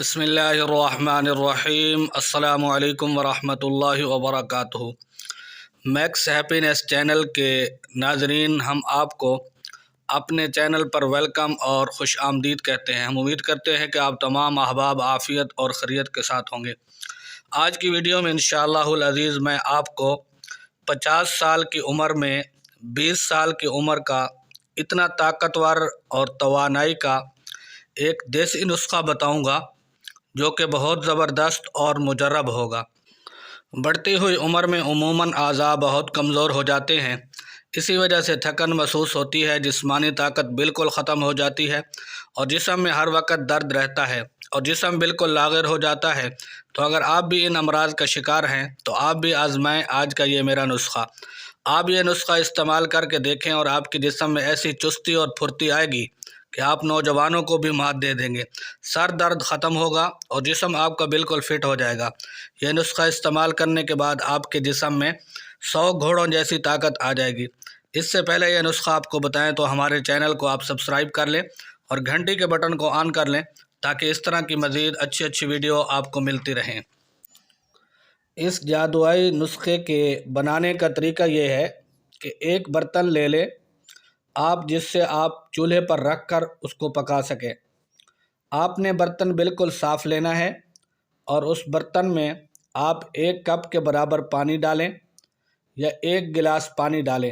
بسم اللہ الرحمن الرحیم۔ السلام علیکم ورحمۃ اللہ وبرکاتہ۔ میکس ہیپینس چینل کے ناظرین، ہم آپ کو اپنے چینل پر ویلکم اور خوش آمدید کہتے ہیں۔ ہم امید کرتے ہیں کہ آپ تمام احباب عافیت اور خیریت کے ساتھ ہوں گے۔ آج کی ویڈیو میں انشاءاللہ العزیز میں آپ کو 50 سال کی عمر میں 20 سال کی عمر کا اتنا طاقتور اور توانائی کا ایک دیسی نسخہ بتاؤں گا جو کہ بہت زبردست اور مجرب ہوگا۔ بڑھتی ہوئی عمر میں عموماً اعضاء بہت کمزور ہو جاتے ہیں، اسی وجہ سے تھکن محسوس ہوتی ہے، جسمانی طاقت بالکل ختم ہو جاتی ہے اور جسم میں ہر وقت درد رہتا ہے اور جسم بالکل لاغر ہو جاتا ہے۔ تو اگر آپ بھی ان امراض کا شکار ہیں تو آپ بھی آزمائیں آج کا یہ میرا نسخہ۔ آپ یہ نسخہ استعمال کر کے دیکھیں اور آپ کے جسم میں ایسی چستی اور پھرتی آئے گی کہ آپ نوجوانوں کو بھی مات دے دیں گے۔ سر درد ختم ہوگا اور جسم آپ کا بالکل فٹ ہو جائے گا۔ یہ نسخہ استعمال کرنے کے بعد آپ کے جسم میں 100 گھوڑوں جیسی طاقت آ جائے گی۔ اس سے پہلے یہ نسخہ آپ کو بتائیں تو ہمارے چینل کو آپ سبسکرائب کر لیں اور گھنٹی کے بٹن کو آن کر لیں تاکہ اس طرح کی مزید اچھی ویڈیو آپ کو ملتی رہیں۔ اس جادوئی نسخے کے بنانے کا طریقہ یہ ہے کہ ایک برتن لے لیں آپ، جس سے آپ چولہے پر رکھ کر اس کو پکا سکیں۔ آپ نے برتن بالکل صاف لینا ہے اور اس برتن میں آپ 1 کپ کے برابر پانی ڈالیں یا 1 گلاس پانی ڈالیں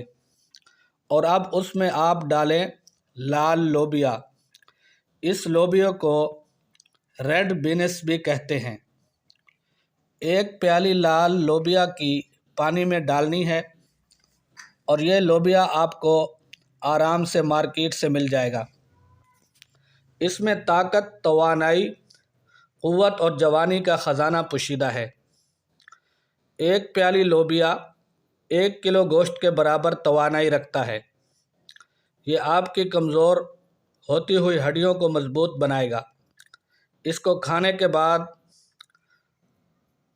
اور اب اس میں آپ ڈالیں لال لوبیا۔ اس لوبیا کو ریڈ بینس بھی کہتے ہیں۔ 1 پیالی لال لوبیا کی پانی میں ڈالنی ہے اور یہ لوبیا آپ کو آرام سے مارکیٹ سے مل جائے گا۔ اس میں طاقت، توانائی، قوت اور جوانی کا خزانہ پوشیدہ ہے۔ 1 پیالی لوبیا 1 کلو گوشت کے برابر توانائی رکھتا ہے۔ یہ آپ کی کمزور ہوتی ہوئی ہڈیوں کو مضبوط بنائے گا۔ اس کو کھانے کے بعد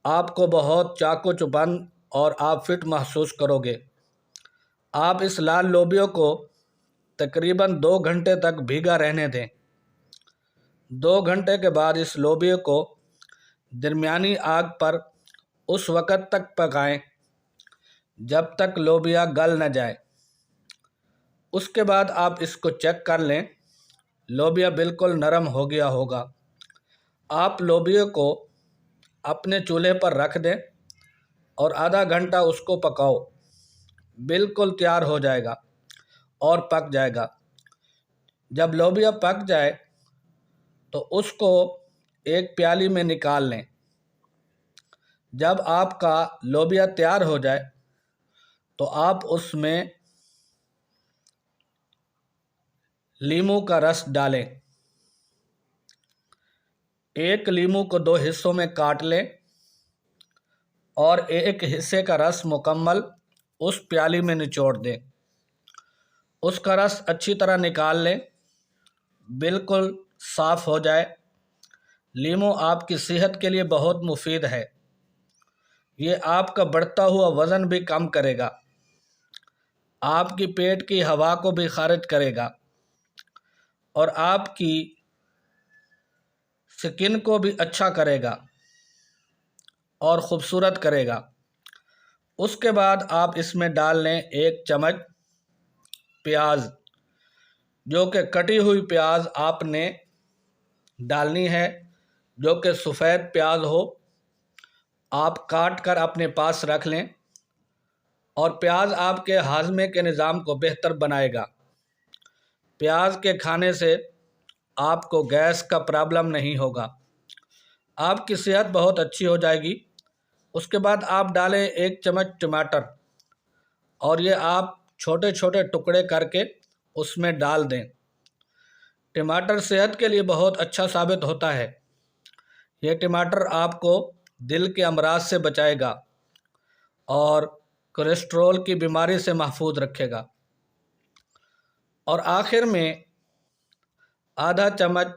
آپ کو بہت چاق و چوبند اور آپ فٹ محسوس کرو گے۔ آپ اس لال لوبیا کو تقریباً 2 گھنٹے تک بھیگا رہنے دیں۔ 2 گھنٹے کے بعد اس لوبیا کو درمیانی آگ پر اس وقت تک پکائیں جب تک لوبیا گل نہ جائے۔ اس کے بعد آپ اس کو چیک کر لیں، لوبیا بالکل نرم ہو گیا ہوگا۔ آپ لوبیا کو اپنے چولہے پر رکھ دیں اور آدھا گھنٹہ اس کو پکاؤ۔ بالکل تیار ہو جائے گا اور پک جائے گا۔ جب لوبیا پک جائے تو اس کو ایک پیالی میں نکال لیں۔ جب آپ کا لوبیا تیار ہو جائے تو آپ اس میں لیموں کا رس ڈالیں۔ 1 لیموں کو 2 حصوں میں کاٹ لیں اور 1 حصے کا رس مکمل اس پیالی میں نچوڑ دیں۔ اس کا رس اچھی طرح نکال لیں، بالکل صاف ہو جائے۔ لیموں آپ کی صحت کے لیے بہت مفید ہے۔ یہ آپ کا بڑھتا ہوا وزن بھی کم کرے گا، آپ کی پیٹ کی ہوا کو بھی خارج کرے گا اور آپ کی سکن کو بھی اچھا کرے گا اور خوبصورت کرے گا۔ اس کے بعد آپ اس میں ڈال لیں 1 چمچ پیاز، جو کہ کٹی ہوئی پیاز آپ نے ڈالنی ہے، جو کہ سفید پیاز ہو۔ آپ کاٹ کر اپنے پاس رکھ لیں اور پیاز آپ کے ہاضمے کے نظام کو بہتر بنائے گا۔ پیاز کے کھانے سے آپ کو گیس کا پرابلم نہیں ہوگا، آپ کی صحت بہت اچھی ہو جائے گی۔ اس کے بعد آپ ڈالیں 1 چمچ ٹماٹر اور یہ آپ چھوٹے چھوٹے ٹکڑے کر کے اس میں ڈال دیں۔ ٹماٹر صحت کے لیے بہت اچھا ثابت ہوتا ہے۔ یہ ٹماٹر آپ کو دل کے امراض سے بچائے گا اور کولیسٹرول کی بیماری سے محفوظ رکھے گا۔ اور آخر میں آدھا چمچ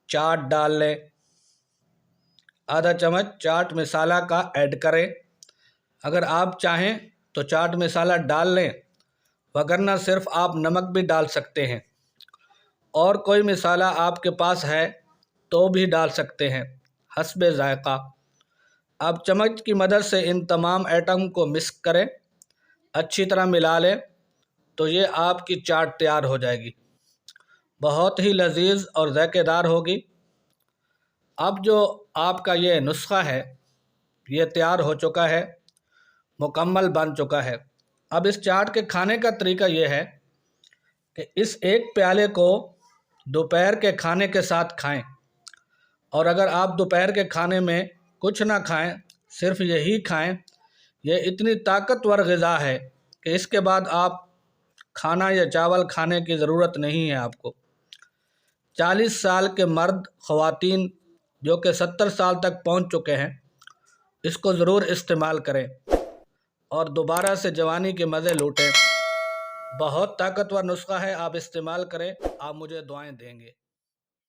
چاٹ ڈال لیں، آدھا چمچ چاٹ مسالہ کا ایڈ کریں۔ اگر آپ چاہیں تو چاٹ مسالہ ڈال لیں، وگرنہ صرف آپ نمک بھی ڈال سکتے ہیں۔ اور کوئی مسالہ آپ کے پاس ہے تو بھی ڈال سکتے ہیں حسب ذائقہ۔ اب چمچ کی مدد سے ان تمام آئٹم کو مکس کریں، اچھی طرح ملا لیں تو یہ آپ کی چاٹ تیار ہو جائے گی، بہت ہی لذیذ اور ذائقہ دار ہوگی۔ اب جو آپ کا یہ نسخہ ہے یہ تیار ہو چکا ہے، مکمل بن چکا ہے۔ اب اس چاٹ کے کھانے کا طریقہ یہ ہے کہ اس ایک پیالے کو دوپہر کے کھانے کے ساتھ کھائیں، اور اگر آپ دوپہر کے کھانے میں کچھ نہ کھائیں، صرف یہی کھائیں، یہ اتنی طاقتور غذا ہے کہ اس کے بعد آپ کھانا یا چاول کھانے کی ضرورت نہیں ہے آپ کو۔ 40 سال کے مرد خواتین جو کہ 70 سال تک پہنچ چکے ہیں، اس کو ضرور استعمال کریں اور دوبارہ سے جوانی کے مزے لوٹیں۔ بہت طاقتور نسخہ ہے، آپ استعمال کریں، آپ مجھے دعائیں دیں گے۔